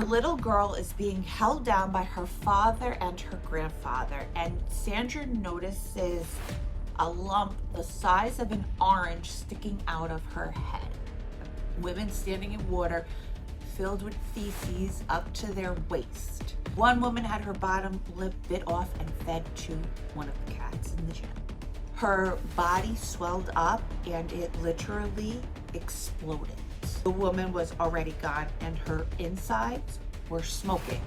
The little girl is being held down by her father and her grandfather, and Sandra notices a lump the size of an orange sticking out of her head. Women standing in water filled with feces up to their waist. One woman had her bottom lip bit off and fed to one of the cats in the gym. Her body swelled up and it literally exploded. The woman was already gone and her insides were smoking.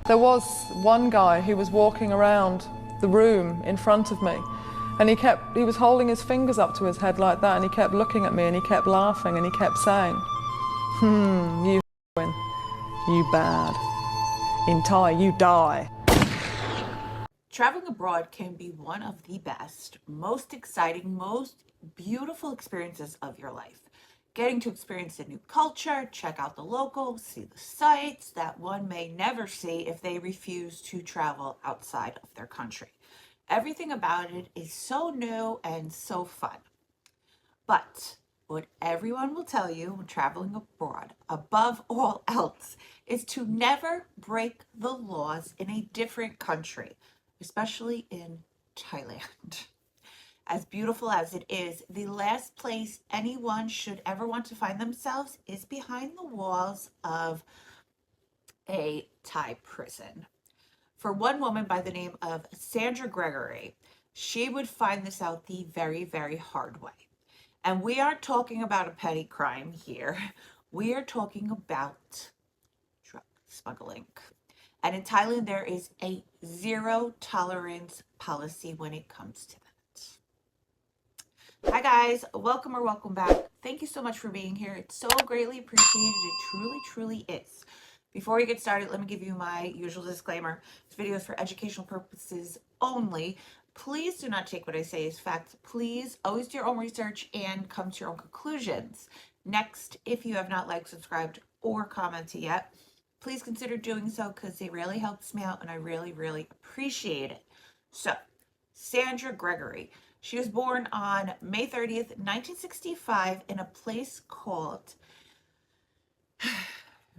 There was one guy who was walking around the room in front of me, and he was holding his fingers up to his head like that, and he kept looking at me and he kept laughing and he kept saying, you win, you bad, in Thai you die. Traveling abroad can be one of the best, most exciting, most beautiful experiences of your life. Getting to experience a new culture, check out the locals, see the sights that one may never see if they refuse to travel outside of their country. Everything about it is so new and so fun. But what everyone will tell you when traveling abroad, above all else, is to never break the laws in a different country, especially in Thailand. As beautiful as it is, the last place anyone should ever want to find themselves is behind the walls of a Thai prison. For one woman by the name of Sandra Gregory, she would find this out the very, very hard way. And we aren't talking about a petty crime here. We are talking about drug smuggling. And in Thailand, there is a zero tolerance policy when it comes to that. Hi guys, welcome or welcome back. Thank you so much for being here. It's so greatly appreciated. It truly, truly is. Before we get started, let me give you my usual disclaimer. This video is for educational purposes only. Please do not take what I say as fact. Please always do your own research and come to your own conclusions. Next, if you have not liked, subscribed, or commented yet, please consider doing so because it really helps me out and I really, really appreciate it. So, Sandra Gregory. She was born on May 30th, 1965 in a place called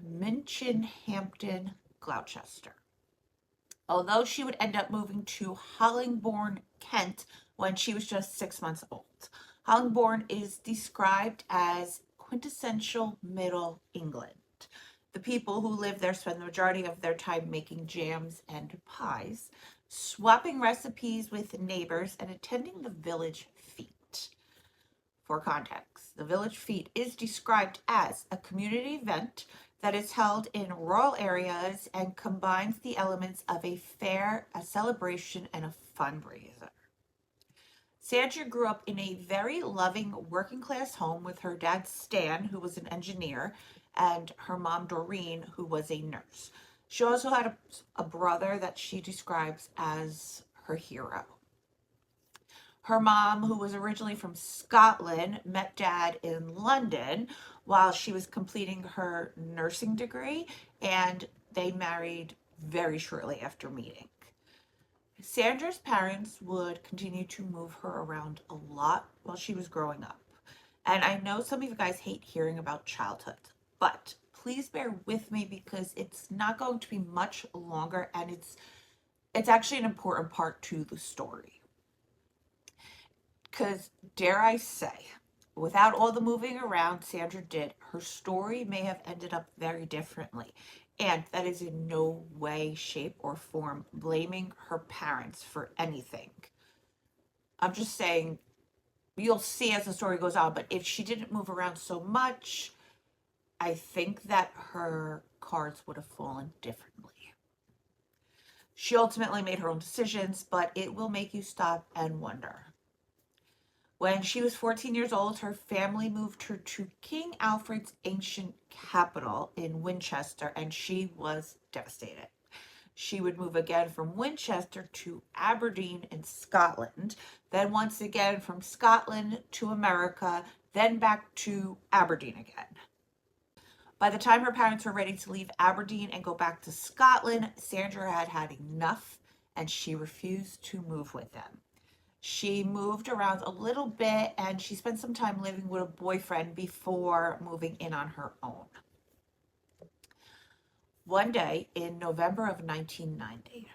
Minchinhampton, Gloucester. Although she would end up moving to Hollingbourne, Kent when she was just 6 months old. Hollingbourne is described as quintessential Middle England. The people who live there spend the majority of their time making jams and pies, swapping recipes with neighbors, and attending the village fete. For context, the village fete is described as a community event that is held in rural areas and combines the elements of a fair, a celebration, and a fundraiser. Sandra grew up in a very loving working class home with her dad Stan, who was an engineer, and her mom Doreen, who was a nurse. She also had a brother that she describes as her hero. Her mom, who was originally from Scotland, met dad in London while she was completing her nursing degree, and they married very shortly after meeting. Sandra's parents would continue to move her around a lot while she was growing up. And I know some of you guys hate hearing about childhood, but please bear with me because it's not going to be much longer and it's actually an important part to the story. Because dare I say, without all the moving around Sandra did, her story may have ended up very differently. And that is in no way, shape, or form blaming her parents for anything. I'm just saying, you'll see as the story goes on, but if she didn't move around so much, I think that her cards would have fallen differently. She ultimately made her own decisions, but it will make you stop and wonder. When she was 14 years old, her family moved her to King Alfred's ancient capital in Winchester, and she was devastated. She would move again from Winchester to Aberdeen in Scotland, then once again from Scotland to America, then back to Aberdeen again. By the time her parents were ready to leave Aberdeen and go back to Scotland, Sandra had had enough and she refused to move with them. She moved around a little bit and she spent some time living with a boyfriend before moving in on her own. One day in November of 1990,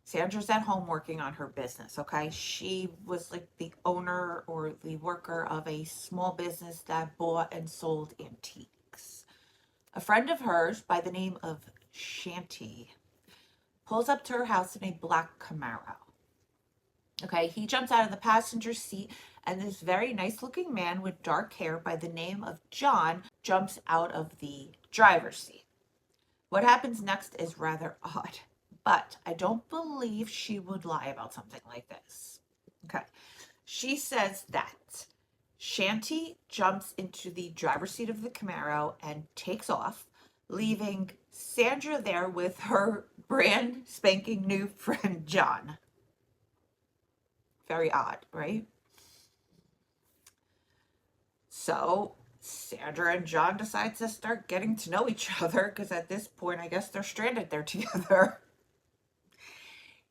Sandra's at home working on her business, okay? She was like the owner or the worker of a small business that bought and sold antiques. A friend of hers by the name of Shanty pulls up to her house in a black Camaro. Okay, he jumps out of the passenger seat, and this very nice looking man with dark hair by the name of John jumps out of the driver's seat. What happens next is rather odd, but I don't believe she would lie about something like this. Okay, she says that Shanty jumps into the driver's seat of the Camaro and takes off, leaving Sandra there with her brand spanking new friend John. Very odd, right? So Sandra and John decide to start getting to know each other because at this point, I guess they're stranded there together.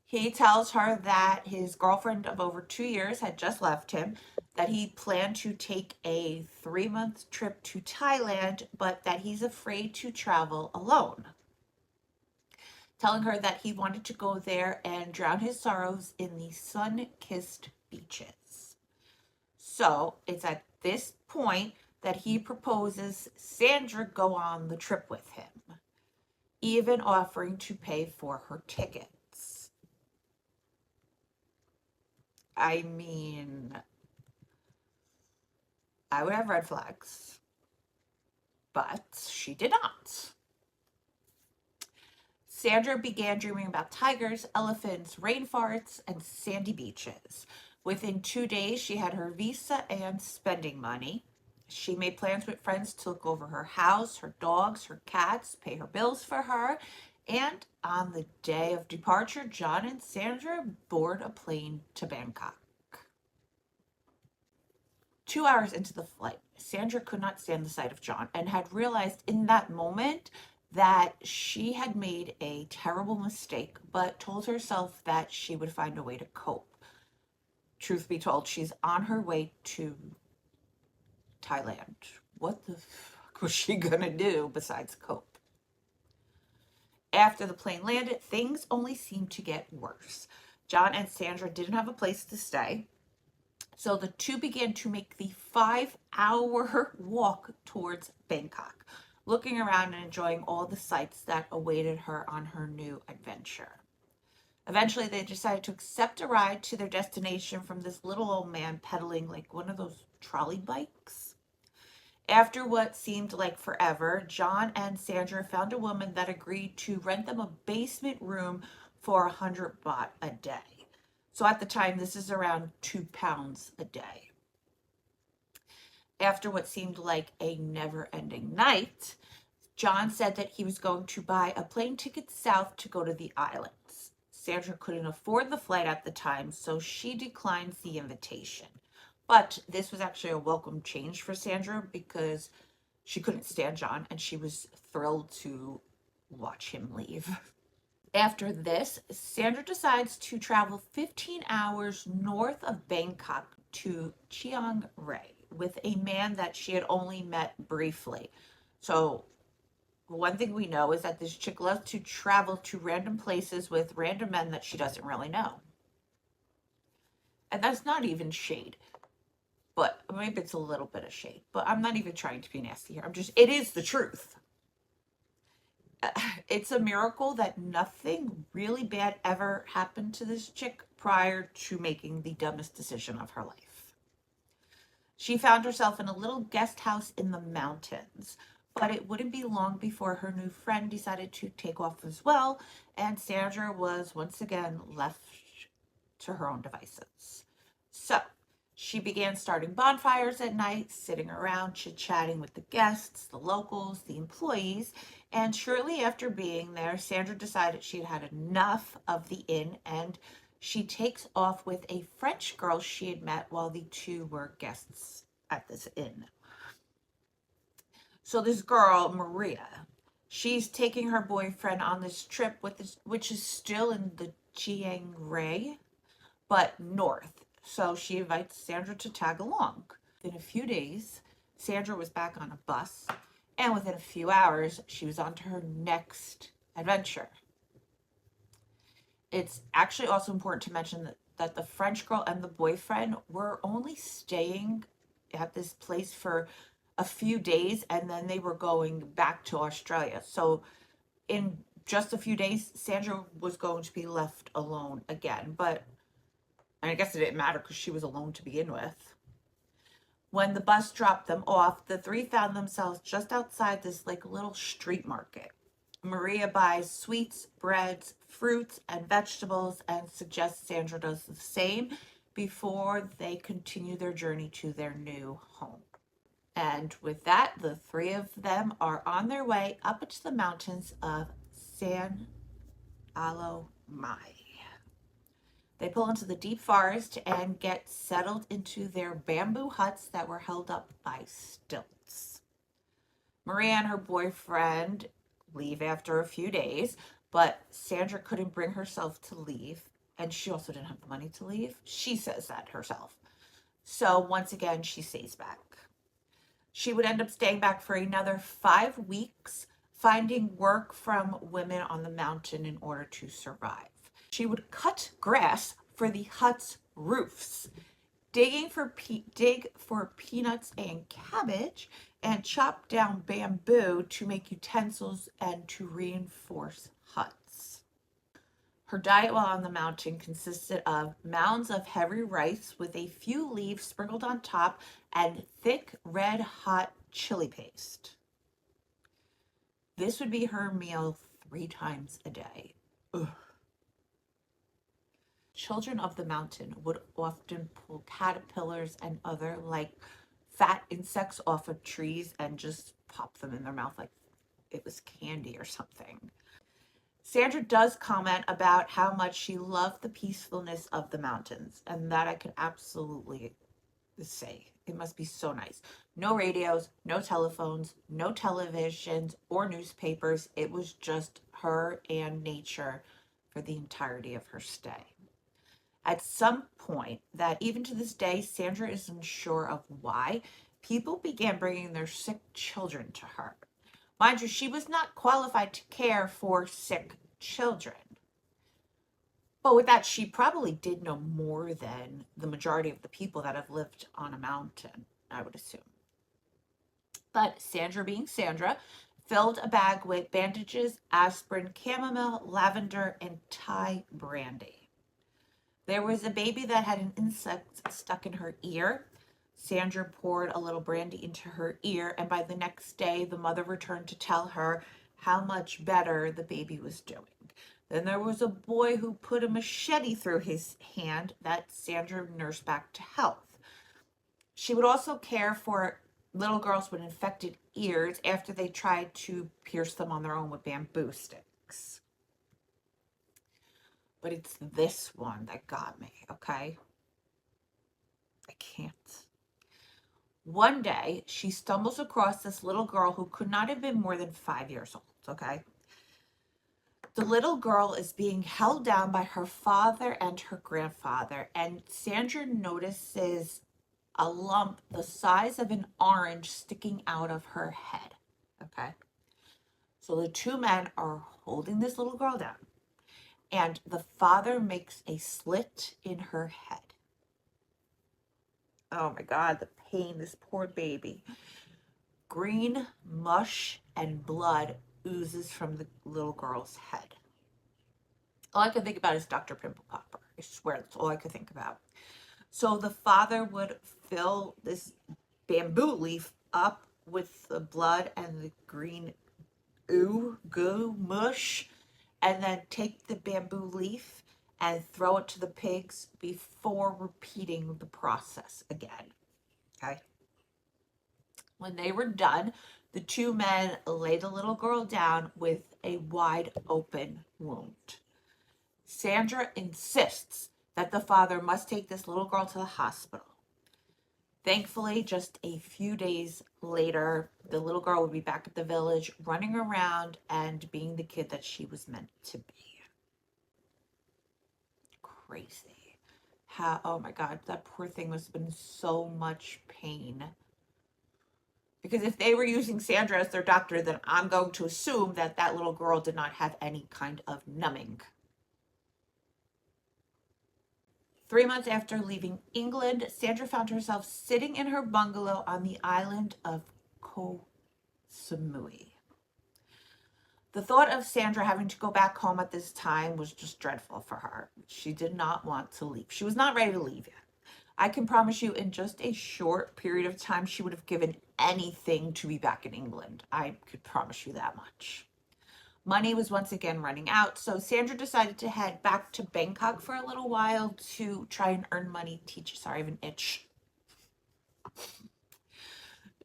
He tells her that his girlfriend of over 2 years had just left him, that he planned to take a 3-month trip to Thailand, but that he's afraid to travel alone. Telling her that he wanted to go there and drown his sorrows in the sun-kissed beaches. So it's at this point that he proposes Sandra go on the trip with him, even offering to pay for her tickets. I mean, I would have red flags, but she did not. Sandra began dreaming about tigers, elephants, rainforests, and sandy beaches. Within 2 days, she had her visa and spending money. She made plans with friends to look over her house, her dogs, her cats, pay her bills for her. And on the day of departure, John and Sandra board a plane to Bangkok. 2 hours into the flight, Sandra could not stand the sight of John and had realized in that moment that she had made a terrible mistake, but told herself that she would find a way to cope. Truth be told, she's on her way to Thailand. What the fuck was she gonna do besides cope? After the plane landed, things only seemed to get worse. John and Sandra didn't have a place to stay, so the two began to make the 5-hour walk towards Bangkok, looking around and enjoying all the sights that awaited her on her new adventure. Eventually, they decided to accept a ride to their destination from this little old man pedaling like one of those trolley bikes. After what seemed like forever, John and Sandra found a woman that agreed to rent them a basement room for 100 baht a day. So at the time, this is around £2 a day. After what seemed like a never-ending night, John said that he was going to buy a plane ticket south to go to the islands. Sandra couldn't afford the flight at the time, so she declines the invitation. But this was actually a welcome change for Sandra because she couldn't stand John and she was thrilled to watch him leave. After this, Sandra decides to travel 15 hours north of Bangkok to Chiang Rai with a man that she had only met briefly. So one thing we know is that this chick loves to travel to random places with random men that she doesn't really know. And that's not even shade. But maybe it's a little bit of shade. But I'm not even trying to be nasty here. It is the truth. It's a miracle that nothing really bad ever happened to this chick prior to making the dumbest decision of her life. She found herself in a little guest house in the mountains, but it wouldn't be long before her new friend decided to take off as well, and Sandra was once again left to her own devices. So she began starting bonfires at night, sitting around chit-chatting with the guests, the locals, the employees, and shortly after being there, Sandra decided she had had enough of the inn, and she takes off with a French girl she had met while the two were guests at this inn. So this girl, Maria, she's taking her boyfriend on this trip, which is still in the Chiang Rai, but north. So she invites Sandra to tag along. In a few days, Sandra was back on a bus, and within a few hours, she was on to her next adventure. It's actually also important to mention that the French girl and the boyfriend were only staying at this place for a few days, and then they were going back to Australia. So in just a few days, Sandra was going to be left alone again. But and I guess it didn't matter because she was alone to begin with. When the bus dropped them off, the three found themselves just outside this like little street market. Maria buys sweets, breads, fruits, and vegetables and suggests Sandra does the same before they continue their journey to their new home. And with that, the three of them are on their way up into the mountains of San Alo Mai. They pull into the deep forest and get settled into their bamboo huts that were held up by stilts. Maria and her boyfriend leave after a few days, but Sandra couldn't bring herself to leave, and she also didn't have the money to leave. She says that herself. So once again, she stays back. She would end up staying back for another 5 weeks, finding work from women on the mountain in order to survive. She would cut grass for the hut's roofs, dig for peanuts and cabbage, and chop down bamboo to make utensils and to reinforce huts. Her diet while on the mountain consisted of mounds of heavy rice with a few leaves sprinkled on top and thick red hot chili paste. This would be her meal 3 times a day. Ugh. Children of the mountain would often pull caterpillars and other like fat insects off of trees and just pop them in their mouth like it was candy or something. Sandra does comment about how much she loved the peacefulness of the mountains, and that I could absolutely say. It must be so nice. No radios, no telephones, no televisions or newspapers. It was just her and nature for the entirety of her stay. At some point, that even to this day, Sandra is unsure of why, people began bringing their sick children to her. Mind you, she was not qualified to care for sick children. But with that, she probably did know more than the majority of the people that have lived on a mountain, I would assume. But Sandra, being Sandra, filled a bag with bandages, aspirin, chamomile, lavender, and Thai brandy. There was a baby that had an insect stuck in her ear. Sandra poured a little brandy into her ear, and by the next day, the mother returned to tell her how much better the baby was doing. Then there was a boy who put a machete through his hand that Sandra nursed back to health. She would also care for little girls with infected ears after they tried to pierce them on their own with bamboo sticks. But it's this one that got me, okay? I can't. One day, she stumbles across this little girl who could not have been more than 5 years old, okay? The little girl is being held down by her father and her grandfather, and Sandra notices a lump the size of an orange sticking out of her head, okay? So the two men are holding this little girl down, and the father makes a slit in her head. Oh my God, the pain, this poor baby. Green mush and blood oozes from the little girl's head. All I could think about is Dr. Pimple Popper. I swear that's all I could think about. So the father would fill this bamboo leaf up with the blood and the green goo mush, and then take the bamboo leaf and throw it to the pigs before repeating the process again. Okay. When they were done, the two men laid the little girl down with a wide open wound. Sandra insists that the father must take this little girl to the hospital. Thankfully, just a few days later, the little girl would be back at the village, running around and being the kid that she was meant to be. Crazy. How, oh my God, that poor thing must have been in so much pain. Because if they were using Sandra as their doctor, then I'm going to assume that that little girl did not have any kind of numbing. 3 months after leaving England, Sandra found herself sitting in her bungalow on the island of Koh Samui. The thought of Sandra having to go back home at this time was just dreadful for her. She did not want to leave. She was not ready to leave yet. I can promise you, in just a short period of time, she would have given anything to be back in England. I could promise you that much. Money was once again running out, so Sandra decided to head back to Bangkok for a little while to try and earn money. Sorry, I have an itch.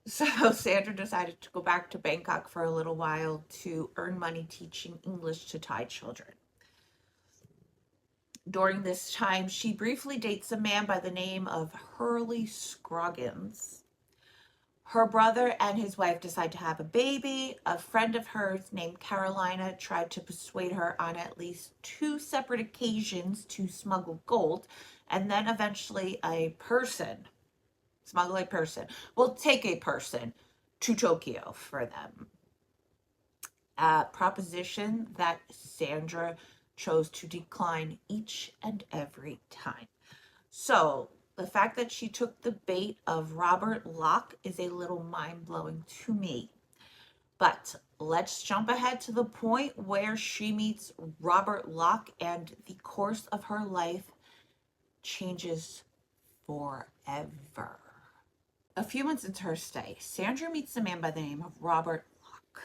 So Sandra decided to go back to Bangkok for a little while to earn money teaching English to Thai children. During this time, she briefly dates a man by the name of Hurley Scroggins. Her brother and his wife decide to have a baby. A friend of hers named Carolina tried to persuade her on at least 2 separate occasions to smuggle gold, and then eventually smuggle a person, will take a person to Tokyo for them. A proposition that Sandra chose to decline each and every time. So the fact that she took the bait of Robert Locke is a little mind-blowing to me. But let's jump ahead to the point where she meets Robert Locke and the course of her life changes forever. A few months into her stay, Sandra meets a man by the name of Robert Locke.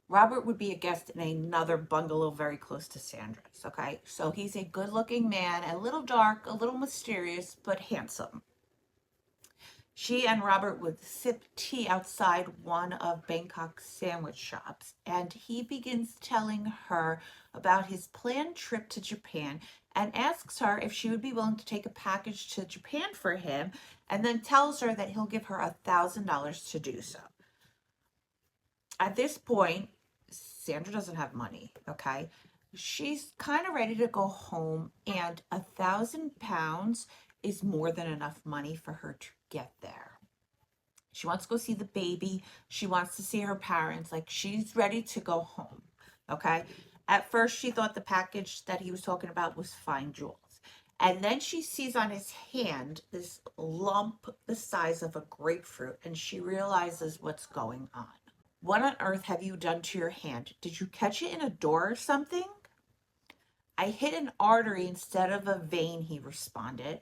Robert would be a guest in another bungalow very close to Sandra's, okay? So he's a good-looking man, a little dark, a little mysterious, but handsome. She and Robert would sip tea outside one of Bangkok's sandwich shops, and he begins telling her about his planned trip to Japan and asks her if she would be willing to take a package to Japan for him, and then tells her that he'll give her $1,000 to do so. At this point, Sandra doesn't have money, okay? She's kind of ready to go home, and £1,000 is more than enough money for her to get there. She wants to go see the baby. She wants to see her parents. Like, she's ready to go home, okay? At first, she thought the package that he was talking about was fine jewels. And then she sees on his hand this lump the size of a grapefruit, and she realizes what's going on. What on earth have you done to your hand? Did you catch it in a door or something? I hit an artery instead of a vein, he responded.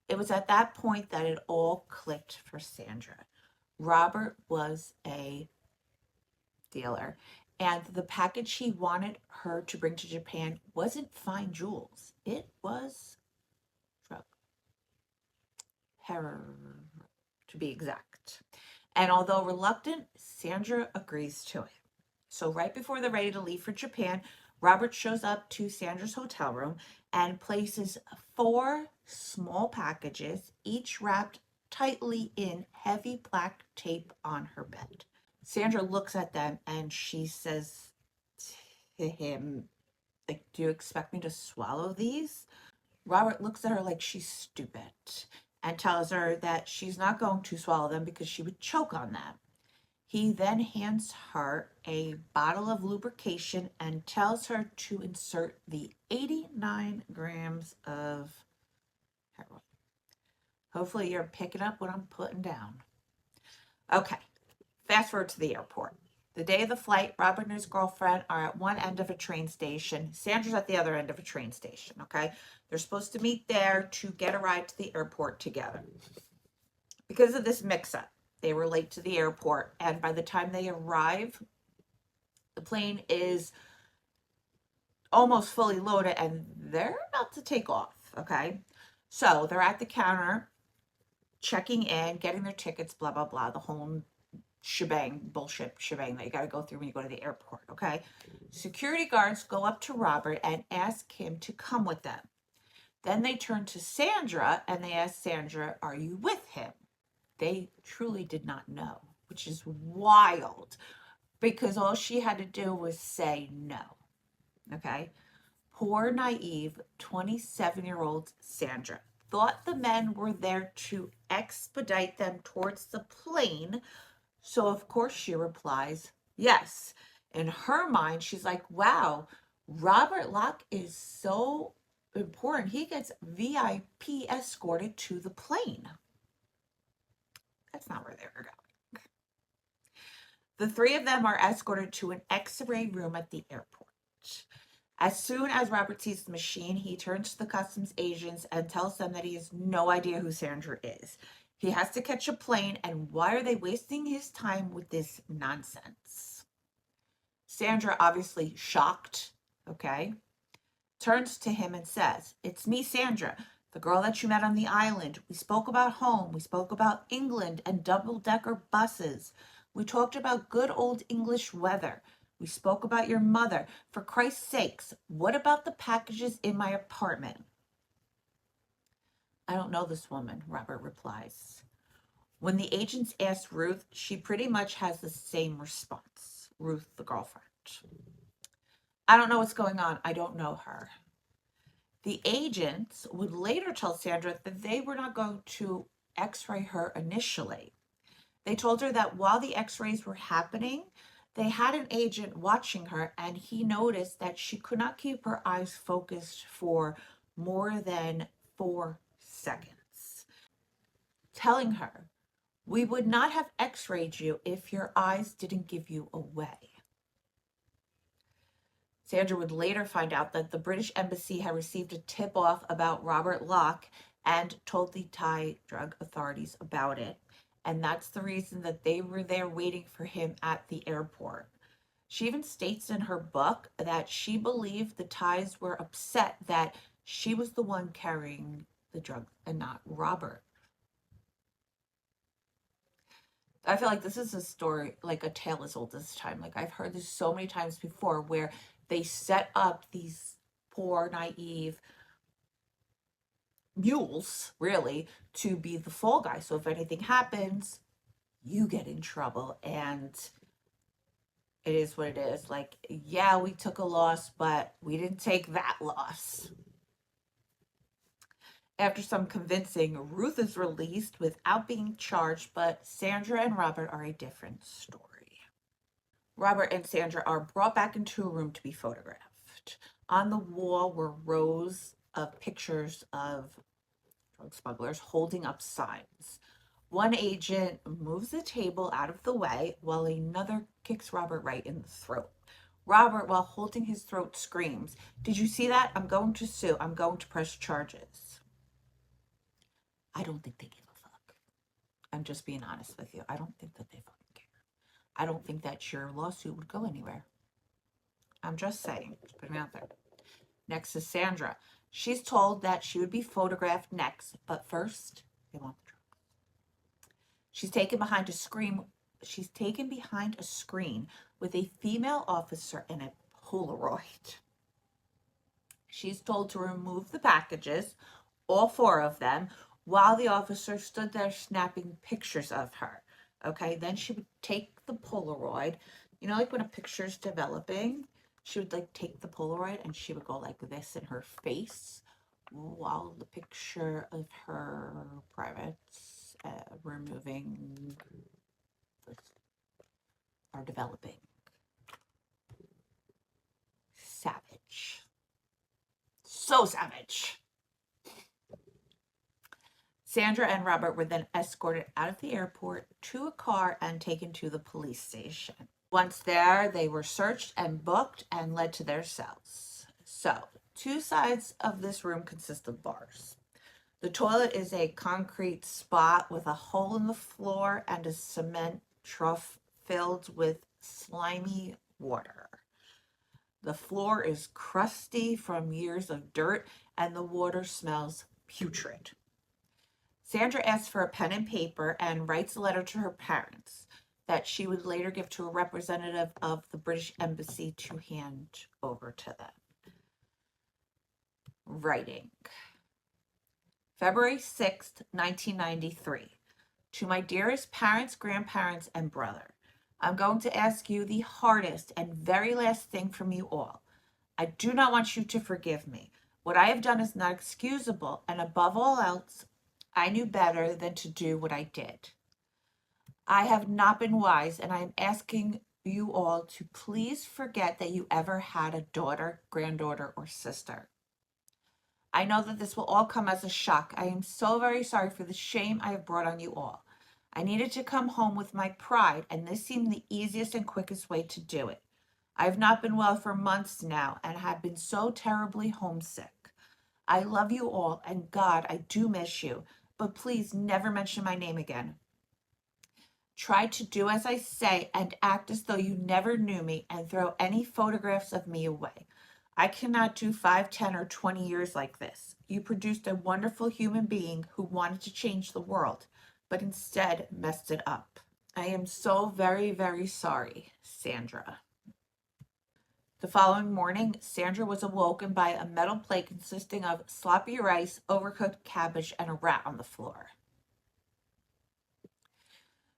It was at that point that it all clicked for Sandra. Robert was a dealer, and the package he wanted her to bring to Japan wasn't fine jewels. It was drug. Heroin, to be exact. And although reluctant, Sandra agrees to it. So right before they're ready to leave for Japan, Robert shows up to Sandra's hotel room and places 4 small packages, each wrapped tightly in heavy black tape on her bed. Sandra looks at them and she says to him, like, do you expect me to swallow these? Robert looks at her like she's stupid and tells her that she's not going to swallow them because she would choke on them. He then hands her a bottle of lubrication and tells her to insert the 89 grams of heroin. Hopefully you're picking up what I'm putting down. Okay, fast forward to the airport. The day of the flight, Robert and his girlfriend are at one end of a train station. Sandra's at the other end of a train station, okay? They're supposed to meet there to get a ride to the airport together. Because of this mix-up, they were late to the airport, and by the time they arrive, the plane is almost fully loaded, and they're about to take off, okay? So they're at the counter, checking in, getting their tickets, blah, blah, blah, the whole bullshit shebang that you got to go through when you go to the airport, okay? Security guards go up to Robert and ask him to come with them. Then they turn to Sandra and they ask Sandra, are you with him? They truly did not know, which is wild because all she had to do was say no, okay? Poor, naive, 27-year-old Sandra thought the men were there to expedite them towards the plane So, of course, she replies, yes. In her mind, she's like, wow, Robert Locke is so important. He gets VIP escorted to the plane. That's not where they were going. The three of them are escorted to an x-ray room at the airport. As soon as Robert sees the machine, he turns to the customs agents and tells them that he has no idea who Sandra is. He has to catch a plane, and why are they wasting his time with this nonsense? Sandra, obviously shocked, okay, turns to him and says, it's me, Sandra, the girl that you met on the island. We spoke about home. We spoke about England and double-decker buses. We talked about good old English weather. We spoke about your mother. For Christ's sakes, what about the packages in my apartment? I don't know this woman, Robert replies. When the agents ask Ruth, she pretty much has the same response. Ruth, the girlfriend. I don't know what's going on. I don't know her. The agents would later tell Sandra that they were not going to x-ray her initially. They told her that while the x-rays were happening, they had an agent watching her, and he noticed that she could not keep her eyes focused for more than 4 seconds, telling her, we would not have x-rayed you if your eyes didn't give you away. Sandra would later find out that the British Embassy had received a tip-off about Robert Locke and told the Thai drug authorities about it. And that's the reason that they were there waiting for him at the airport. She even states in her book that she believed the Thais were upset that she was the one carrying the drug and not Robert. I feel like this is a story, like a tale as old as time. Like, I've heard this so many times before where they set up these poor, naive mules, really, to be the fall guy. So if anything happens, you get in trouble. And it is what it is. Like, yeah, we took a loss, but we didn't take that loss. After some convincing, Ruth is released without being charged, but Sandra and Robert are a different story. Robert and Sandra are brought back into a room to be photographed. On the wall were rows of pictures of drug smugglers holding up signs. One agent moves the table out of the way while another kicks Robert right in the throat. Robert, while holding his throat, screams, "Did you see that? I'm going to sue. I'm going to press charges." I don't think they give a fuck. I'm just being honest with you. I don't think that they fucking care. I don't think that your lawsuit would go anywhere. I'm just saying, just putting it out there. Next is Sandra. She's told that she would be photographed next, but first, they want the drugs. She's taken behind a screen. She's taken behind a screen with a female officer and a Polaroid. She's told to remove the packages, all 4 of them, while the officer stood there snapping pictures of her. Okay, then she would take the Polaroid. You know, like when a picture's developing, she would like take the Polaroid and she would go like this in her face while the picture of her privates removing are developing. Savage. So savage. Sandra and Robert were then escorted out of the airport to a car and taken to the police station. Once there, they were searched and booked and led to their cells. So, 2 sides of this room consist of bars. The toilet is a concrete spot with a hole in the floor and a cement trough filled with slimy water. The floor is crusty from years of dirt and the water smells putrid. Sandra asks for a pen and paper and writes a letter to her parents that she would later give to a representative of the British Embassy to hand over to them. Writing. February 6th, 1993. To my dearest parents, grandparents, and brother, I'm going to ask you the hardest and very last thing from you all. I do not want you to forgive me. What I have done is not excusable, and above all else, I knew better than to do what I did. I have not been wise, and I am asking you all to please forget that you ever had a daughter, granddaughter, or sister. I know that this will all come as a shock. I am so very sorry for the shame I have brought on you all. I needed to come home with my pride, and this seemed the easiest and quickest way to do it. I have not been well for months now and have been so terribly homesick. I love you all, and God, I do miss you, but please never mention my name again. Try to do as I say and act as though you never knew me and throw any photographs of me away. I cannot do 5, 10, or 20 years like this. You produced a wonderful human being who wanted to change the world, but instead messed it up. I am so very, very sorry, Sandra. The following morning, Sandra was awoken by a metal plate consisting of sloppy rice, overcooked cabbage, and a rat on the floor.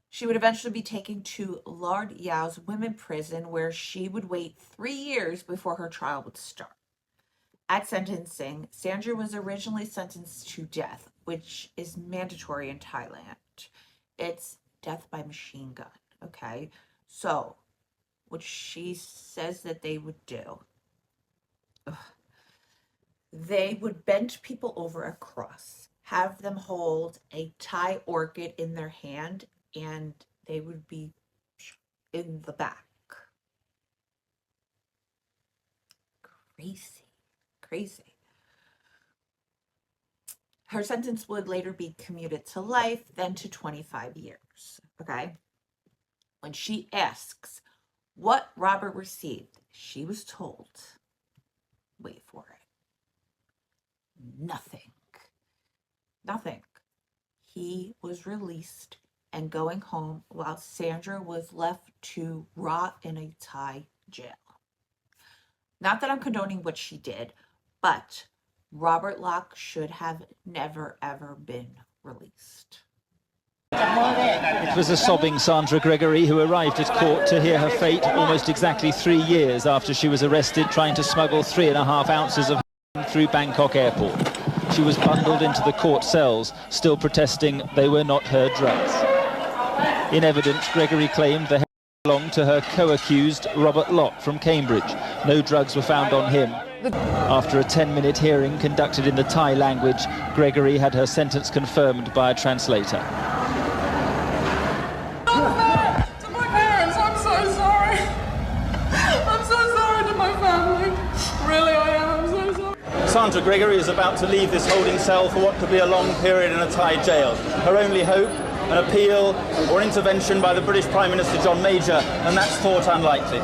She would eventually be taken to Lord Yao's women prison, where she would wait 3 years before her trial would start. At sentencing, Sandra was originally sentenced to death, which is mandatory in Thailand. It's death by machine gun, okay? So, what she says that they would do, they would bend people over a cross, have them hold a Thai orchid in their hand, and they would be in the back. Crazy, crazy. Her sentence would later be commuted to life, then to 25 years, okay? When she asks what Robert received, she was told, wait for it, nothing. Nothing. He was released and going home while Sandra was left to rot in a Thai jail. Not that I'm condoning what she did, but Robert Locke should have never ever been released. It was a sobbing Sandra Gregory who arrived at court to hear her fate almost exactly 3 years after she was arrested trying to smuggle 3.5 ounces of through Bangkok airport. She was bundled into the court cells, still protesting they were not her drugs. In evidence, Gregory claimed the heroin belonged to her co-accused Robert Locke from Cambridge. No drugs were found on him. After a 10-minute hearing conducted in the Thai language, Gregory had her sentence confirmed by a translator. To my parents, I'm so sorry. I'm so sorry to my family. Really, I am. I'm so sorry. Sandra Gregory is about to leave this holding cell for what could be a long period in a Thai jail. Her only hope, an appeal or intervention by the British Prime Minister John Major, and that's thought unlikely.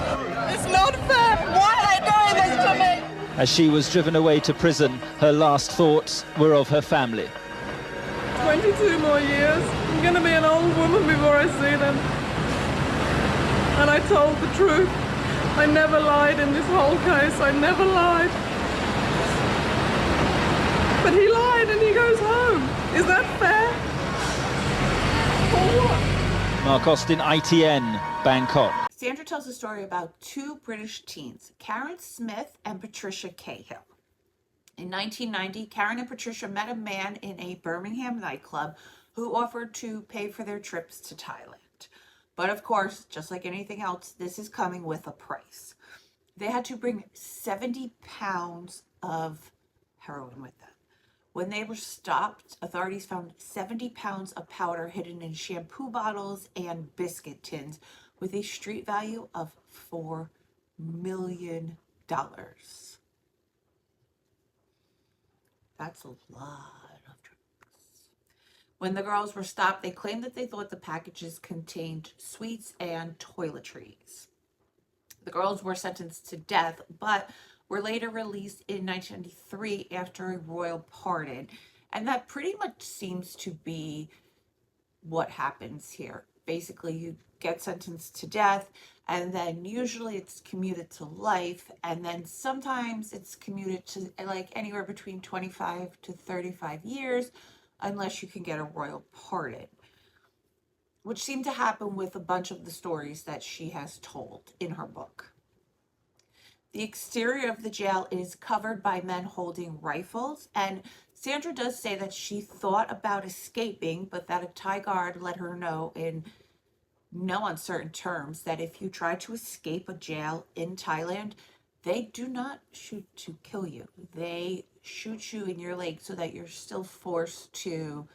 It's not fair. Why are they doing this to me? As she was driven away to prison, her last thoughts were of her family. 22 more years. I'm going to be an old woman before I see them. And I told the truth. I never lied in this whole case. I never lied. But he lied and he goes home. Is that fair? For what? Mark Austin, ITN, Bangkok. Sandra tells a story about 2 British teens, Karen Smith and Patricia Cahill. In 1990, Karen and Patricia met a man in a Birmingham nightclub who offered to pay for their trips to Thailand. But of course, just like anything else, this is coming with a price. They had to bring 70 pounds of heroin with them. When they were stopped, authorities found 70 pounds of powder hidden in shampoo bottles and biscuit tins with a street value of $4 million. That's a lot of drugs. When the girls were stopped, they claimed that they thought the packages contained sweets and toiletries. The girls were sentenced to death, but were later released in 1993 after a royal pardon. And that pretty much seems to be what happens here. Basically, you get sentenced to death, and then usually it's commuted to life, and then sometimes it's commuted to like anywhere between 25 to 35 years, unless you can get a royal pardon, which seemed to happen with a bunch of the stories that she has told in her book. The exterior of the jail is covered by men holding rifles, and Sandra does say that she thought about escaping, but that a Thai guard let her know in know on certain terms that if you try to escape a jail in Thailand, they do not shoot to kill you. They shoot you in your leg so that you're still forced to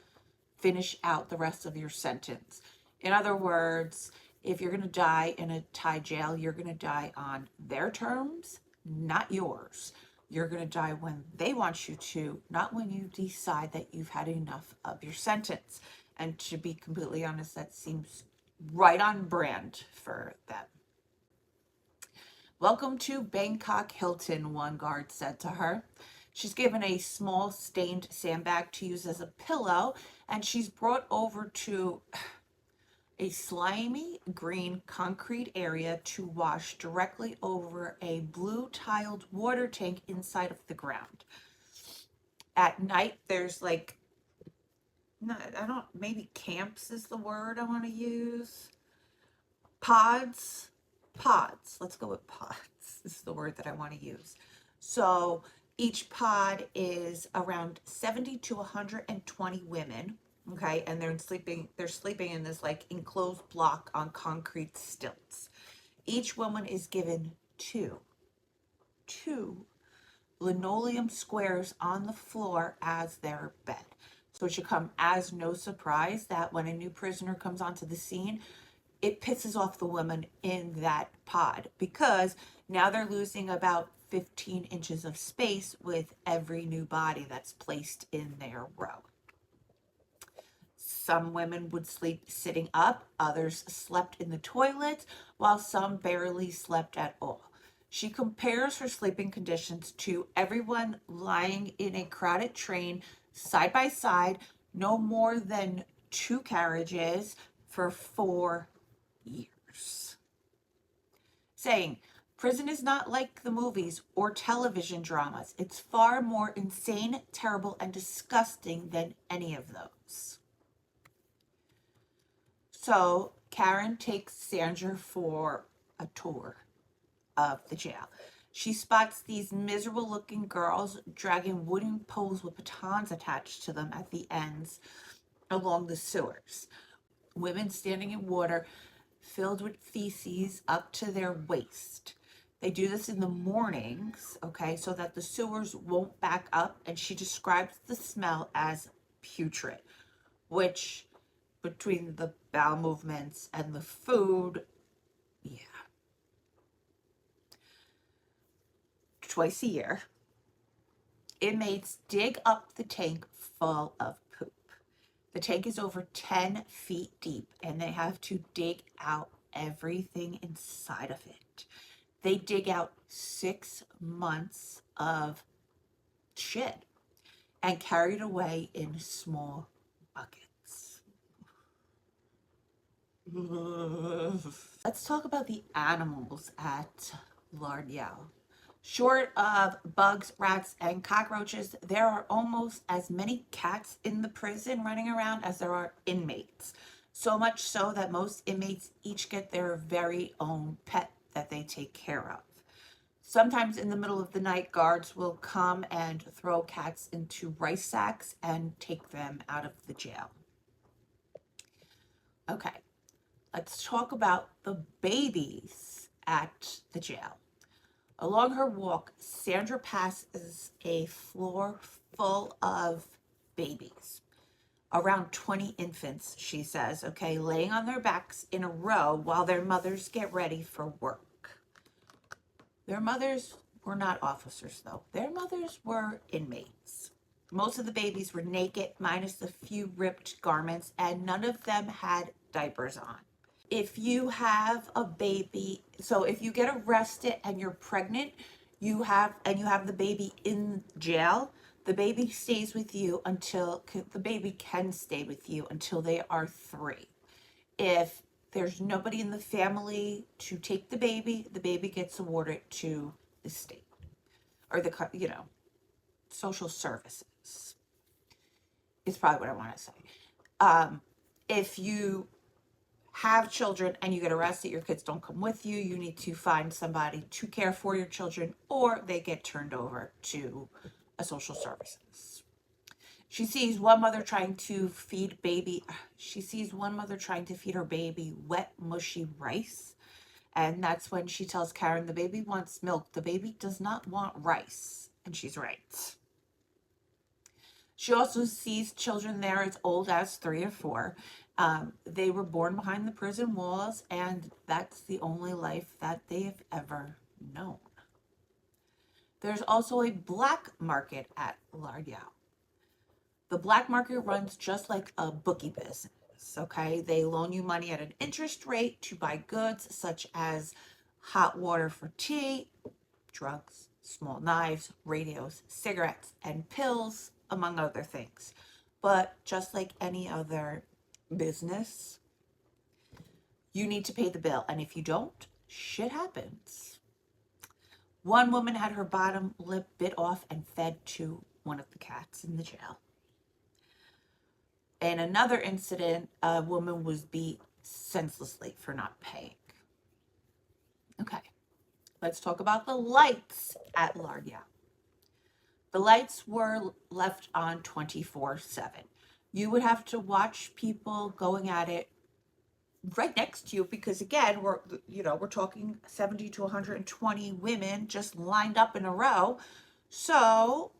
finish out the rest of your sentence. In other words, if you're going to die in a Thai jail, you're going to die on their terms, not yours. You're going to die when they want you to, not when you decide that you've had enough of your sentence. And to be completely honest, that seems right on brand for them. "Welcome to Bangkok Hilton," one guard said to her. She's given a small stained sandbag to use as a pillow, and she's brought over to a slimy green concrete area to wash directly over a blue tiled water tank inside of the ground. At night, there's like, no, maybe camps is the word I want to use. Pods. Let's go with pods. This is the word that I want to use. So each pod is around 70 to 120 women, okay? And they're sleeping in this like enclosed block on concrete stilts. Each woman is given two linoleum squares on the floor as their bed. So it should come as no surprise that when a new prisoner comes onto the scene, it pisses off the women in that pod, because now they're losing about 15 inches of space with every new body that's placed in their row. Some women would sleep sitting up, others slept in the toilet, while some barely slept at all. She compares her sleeping conditions to everyone lying in a crowded train side by side, no more than 2 carriages for 4 years. Saying, "Prison is not like the movies or television dramas. It's far more insane, terrible, and disgusting than any of those." So Karen takes Sandra for a tour of the jail. She spots these miserable looking girls dragging wooden poles with batons attached to them at the ends along the sewers. Women standing in water filled with feces up to their waist. They do this in the mornings, okay, so that the sewers won't back up, and she describes the smell as putrid, which between the bowel movements and the food, yeah. Twice a year, inmates dig up the tank full of poop. The tank is over 10 feet deep, and they have to dig out everything inside of it. They dig out 6 months of shit and carry it away in small buckets. Let's talk about the animals at Lard Yao. Short of bugs, rats, and cockroaches, there are almost as many cats in the prison running around as there are inmates. So much so that most inmates each get their very own pet that they take care of. Sometimes in the middle of the night, guards will come and throw cats into rice sacks and take them out of the jail. Okay, let's talk about the babies at the jail. Along her walk, Sandra passes a floor full of babies. Around 20 infants, she says, okay, laying on their backs in a row while their mothers get ready for work. Their mothers were not officers, though. Their mothers were inmates. Most of the babies were naked, minus a few ripped garments, and none of them had diapers on. If you have a baby, so if you get arrested and you're pregnant, you have the baby in jail, the baby stays with you until, the baby can stay with you until they are 3. If there's nobody in the family to take the baby gets awarded to the state or the, social services is probably what I want to say. If you have children and you get arrested, your kids don't come with you, you need to find somebody to care for your children, or they get turned over to a social services. She sees one mother trying to feed her baby wet, mushy rice. And that's when she tells Karen the baby wants milk. The baby does not want rice. And she's right. She also sees children there as old as 3 or 4. They were born behind the prison walls, and that's the only life that they've ever known. There's also a black market at Lardau. The black market runs just like a bookie business, okay? They loan you money at an interest rate to buy goods such as hot water for tea, drugs, small knives, radios, cigarettes, and pills, among other things. But just like any other business, you need to pay the bill. And if you don't, shit happens. One woman had her bottom lip bit off and fed to one of the cats in the jail. In another incident, a woman was beat senselessly for not paying. Okay, let's talk about the lights at Lardau. The lights were left on 24/7. You would have to watch people going at it right next to you because, again, we're talking 70 to 120 women just lined up in a row. So,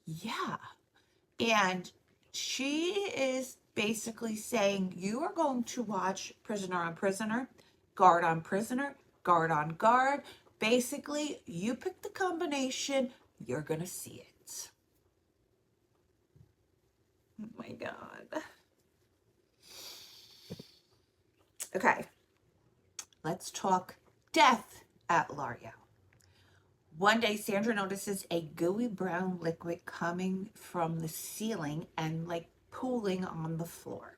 yeah. And she is basically saying you are going to watch prisoner on prisoner, guard on prisoner, guard on guard. Basically, you pick the combination, you're going to see it. Oh my God. Okay, let's talk death at Lardau. One day, Sandra notices a gooey brown liquid coming from the ceiling and like pooling on the floor.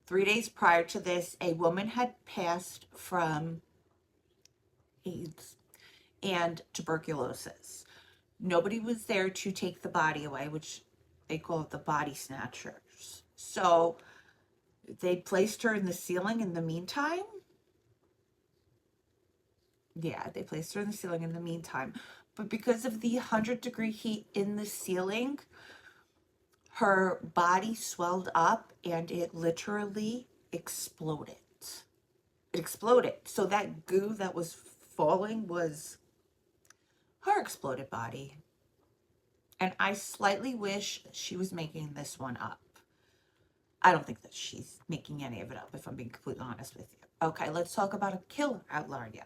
3 days prior to this, a woman had passed from AIDS and tuberculosis. Nobody was there to take the body away, which they call it the body snatchers. So they placed her in the ceiling in the meantime. Yeah, they placed her in the ceiling in the meantime. But because of the 100-degree heat in the ceiling, her body swelled up and it literally exploded. It exploded. So that goo that was falling was her exploded body. And I slightly wish she was making this one up. I don't think that she's making any of it up, if I'm being completely honest with you. Okay, let's talk about a killer at Lardau.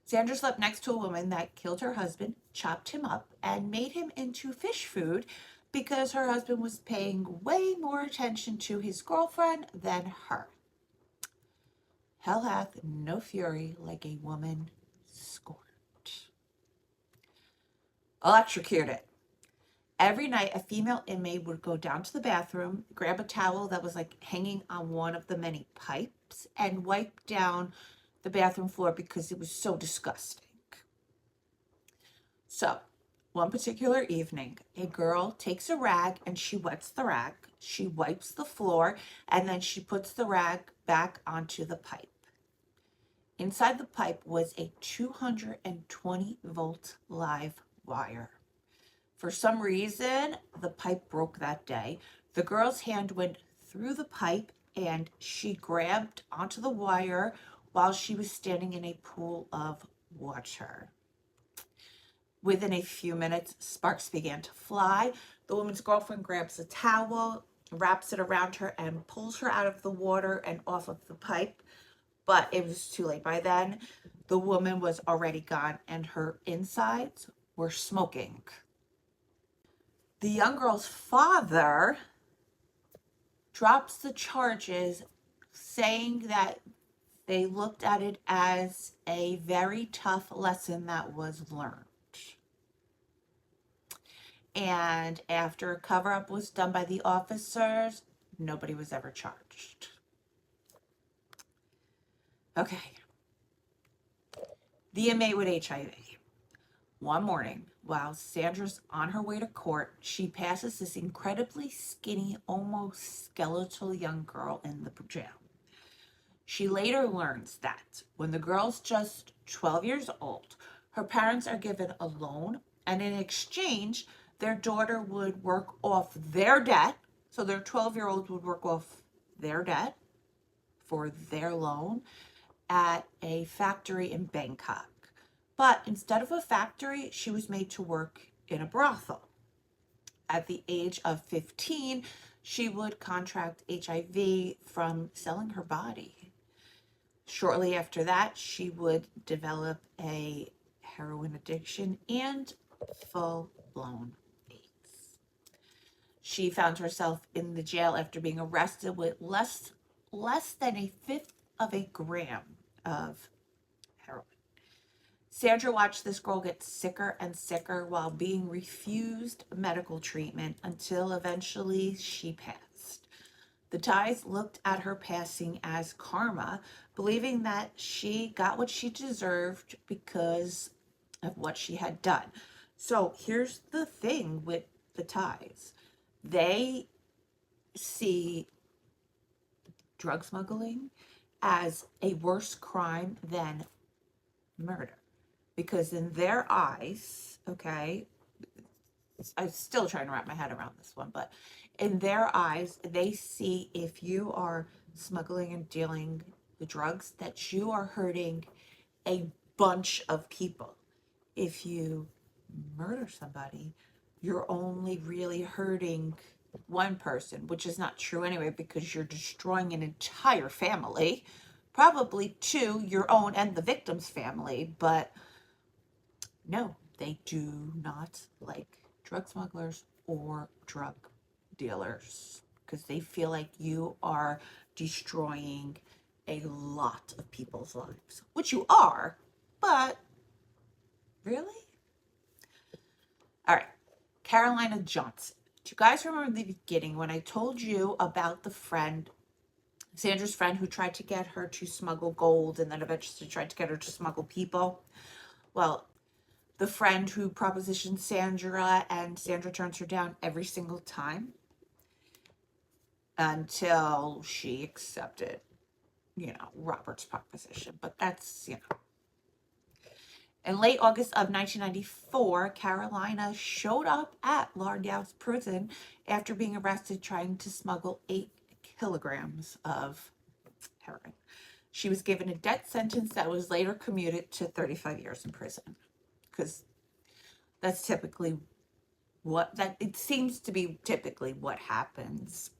Sandra slept next to a woman that killed her husband, chopped him up, and made him into fish food because her husband was paying way more attention to his girlfriend than her. Hell hath no fury like a woman scorned. Electrocuted. Every night, a female inmate would go down to the bathroom, grab a towel that was like hanging on one of the many pipes, and wipe down the bathroom floor because it was so disgusting. So, one particular evening, a girl takes a rag and she wets the rag. She wipes the floor and then she puts the rag back onto the pipe. Inside the pipe was a 220-volt live wire. For some reason, the pipe broke that day. The girl's hand went through the pipe and she grabbed onto the wire while she was standing in a pool of water. Within a few minutes, sparks began to fly. The woman's girlfriend grabs a towel, wraps it around her, and pulls her out of the water and off of the pipe. But it was too late by then. The woman was already gone and her insides were smoking. The young girl's father drops the charges, saying that they looked at it as a very tough lesson that was learned. And after a cover-up was done by the officers, nobody was ever charged. Okay. The inmate with HIV. One morning, while Sandra's on her way to court, she passes this incredibly skinny, almost skeletal young girl in the jail. She later learns that when the girl's just 12 years old, her parents are given a loan, and in exchange, their daughter would work off their debt. So their 12-year-old would work off their debt for their loan at a factory in Bangkok. But instead of a factory, she was made to work in a brothel. At the age of 15, she would contract HIV from selling her body. Shortly after that, she would develop a heroin addiction and full-blown AIDS. She found herself in the jail after being arrested with less than a fifth of a gram of heroin. Sandra watched this girl get sicker and sicker while being refused medical treatment until eventually she passed. The Thais looked at her passing as karma, believing that she got what she deserved because of what she had done. So here's the thing with the Thais. They see drug smuggling as a worse crime than murder. Because in their eyes, okay, I'm still trying to wrap my head around this one, but in their eyes, they see if you are smuggling and dealing the drugs, that you are hurting a bunch of people. If you murder somebody, you're only really hurting one person, which is not true anyway, because you're destroying an entire family, probably two, your own and the victim's family, but no, they do not like drug smugglers or drug dealers because they feel like you are destroying a lot of people's lives, which you are, but really? All right, Carolina Johnson. Do you guys remember the beginning when I told you about the friend, Sandra's friend, who tried to get her to smuggle gold and then eventually tried to get her to smuggle people? Well, the friend who propositioned Sandra, and Sandra turns her down every single time until she accepted, Robert's proposition. But that's, In late August of 1994, Carolina showed up at Lardau's prison after being arrested trying to smuggle 8 kilograms of heroin. She was given a death sentence that was later commuted to 35 years in prison. Because that's typically it seems to be typically what happens.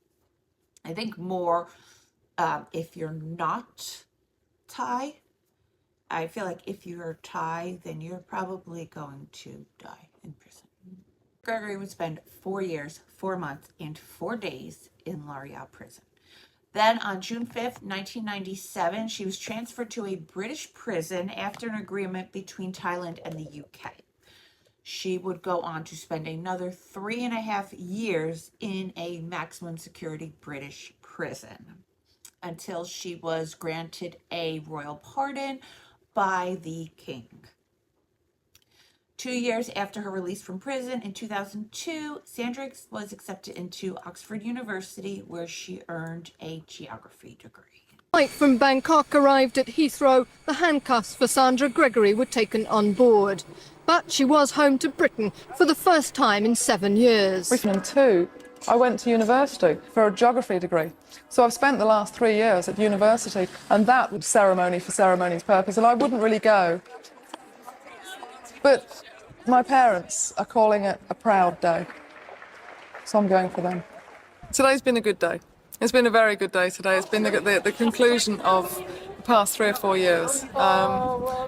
I think more if you're not Thai, I feel like if you're Thai, then you're probably going to die in prison. Gregory would spend 4 years, 4 months, and 4 days in Lardau prison. Then on June 5th, 1997, she was transferred to a British prison after an agreement between Thailand and the UK. She would go on to spend another 3.5 years in a maximum security British prison until she was granted a royal pardon by the king. 2 years after her release from prison in 2002, Sandra was accepted into Oxford University, where she earned a geography degree. Flight from Bangkok arrived at Heathrow. The handcuffs for Sandra Gregory were taken on board. But she was home to Britain for the first time in 7 years. 2002, I went to university for a geography degree. So I've spent the last 3 years at university, and that was ceremony for ceremony's purpose, and I wouldn't really go. But my parents are calling it a proud day, so I'm going for them. Today's been a good day. It's been a very good day today. It's been the conclusion of the past 3 or 4 years.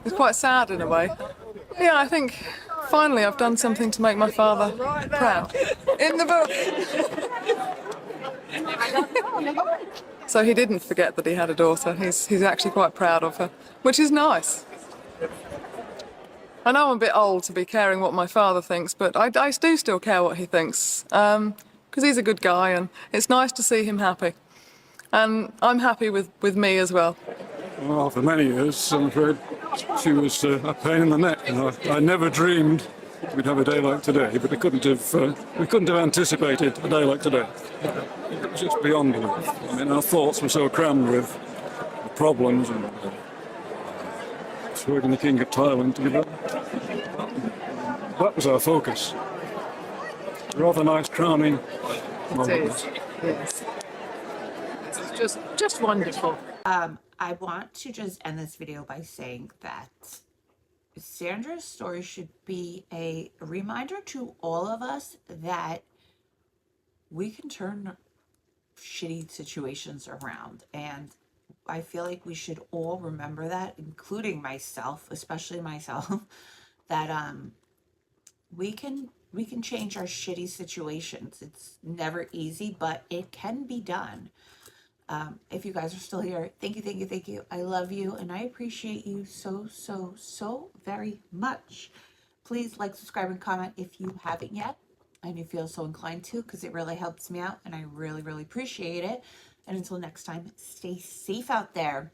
It's quite sad in a way. Yeah, I think finally I've done something to make my father proud. In the book. So he didn't forget that he had a daughter. He's actually quite proud of her, which is nice. I know I'm a bit old to be caring what my father thinks, but I do still care what he thinks, because he's a good guy and it's nice to see him happy. And I'm happy with me as well. Well, for many years, I'm afraid, she was a pain in the neck. I never dreamed we'd have a day like today, but we couldn't have anticipated a day like today. It was just beyond belief. I mean, our thoughts were so crammed with problems and persuading the King of Thailand to give up. That was our focus. rather nice, charming It moment. is. Yes. It's just wonderful. I want to just end this video by saying that Sandra's story should be a reminder to all of us that we can turn shitty situations around. And I feel like we should all remember that, including myself, especially myself, that we can change our shitty situations. It's never easy, but it can be done. If you guys are still here, thank you, thank you, thank you. I love you and I appreciate you so, so, so very much. Please like, subscribe, and comment if you haven't yet and you feel so inclined to, because it really helps me out and I really, really appreciate it. And until next time, stay safe out there.